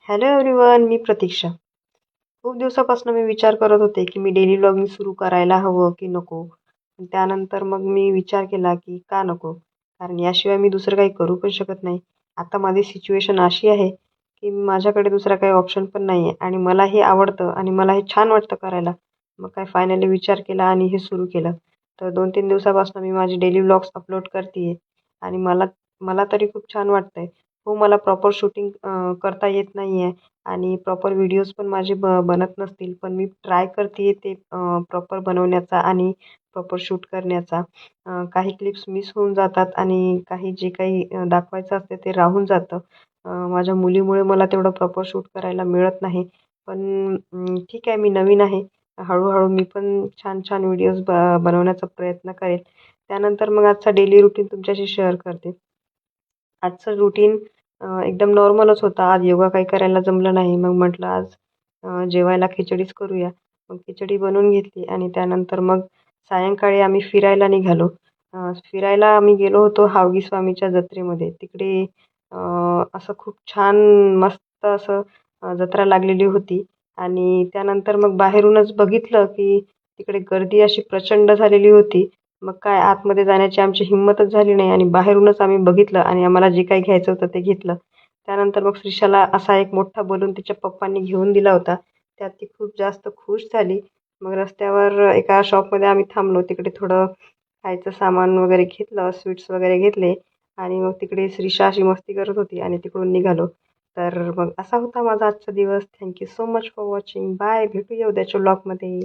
Hello everyone, मी प्रतीक्षा. खूप दिवसापासून मी विचार करत होते की मी डेली व्लॉगिंग सुरू करायला हवं की नको. पण त्यानंतर मग मी विचार केला की का नको, कारण याशिवाय मी दुसरं काही करू पण शकत नाही. आता माझी सिच्युएशन अशी आहे की माझ्याकडे दुसरा काही ऑप्शन पण नाही आहे आणि मला हे आवडतं आणि मला हे छान वाटतं करायला. मग काय फायनली विचार केला आणि हे सुरू केलं. तर 2-3 दिवसापासून मी माझे डेली व्लॉग्स अपलोड करते आहे आणि मला मला तरी खूप छान वाटतंय. हो, मला प्रॉपर शूटिंग करता येत नाही आहे आणि प्रॉपर व्हिडिओज पण माझे बनत नसतील, पण मी ट्राय करते ते प्रॉपर बनवण्याचा आणि प्रॉपर शूट करण्याचा. काही क्लिप्स मिस होऊन जातात आणि काही जे काही दाखवायचं असते ते राहून जातं. माझ्या मुलीमुळे मला तेवढं प्रॉपर शूट करायला मिळत नाही. पण ठीक आहे, मी नवीन आहे. हळू मी पण छान छान व्हिडिओज बनवण्याचा प्रयत्न करेल. त्यानंतर मग आजचा डेली रुटीन तुमच्याशी शेअर करते. आजचं रुटीन एकदम नॉर्मलच होता. आज योगा काही करायला जमलं नाही. मग म्हटलं आज जेवायला खिचडीच करूया. मग खिचडी बनवून घेतली आणि त्यानंतर मग सायंकाळी आम्ही फिरायला निघालो. फिरायला आम्ही गेलो होतो हावगी स्वामीच्या जत्रेमध्ये. तिकडे अ, असं खूप छान मस्त असं जत्रा लागलेली होती आणि त्यानंतर मग बाहेरूनच बघितलं की तिकडे गर्दी अशी प्रचंड झालेली होती. मग काय आतमध्ये जाण्याची आमची हिंमतच झाली नाही आणि बाहेरूनच आम्ही बघितलं आणि आम्हाला जे काही घ्यायचं होतं ते घेतलं. त्यानंतर मग श्रीषाला असा एक मोठा बलून तिच्या पप्पांनी घेऊन दिला होता. त्यात ती खूप जास्त खुश झाली. मग रस्त्यावर एका शॉपमध्ये आम्ही थांबलो. तिकडे थोडं खायचं सामान वगैरे घेतलं, स्वीट्स वगैरे घेतले आणि मग तिकडे श्रीषा अशी मस्ती करत होती आणि तिकडून निघालो. तर मग असा होता माझा आजचा दिवस. Thank so much for watching. Bye. भेटूया उद्याच्या व्लॉगमध्ये.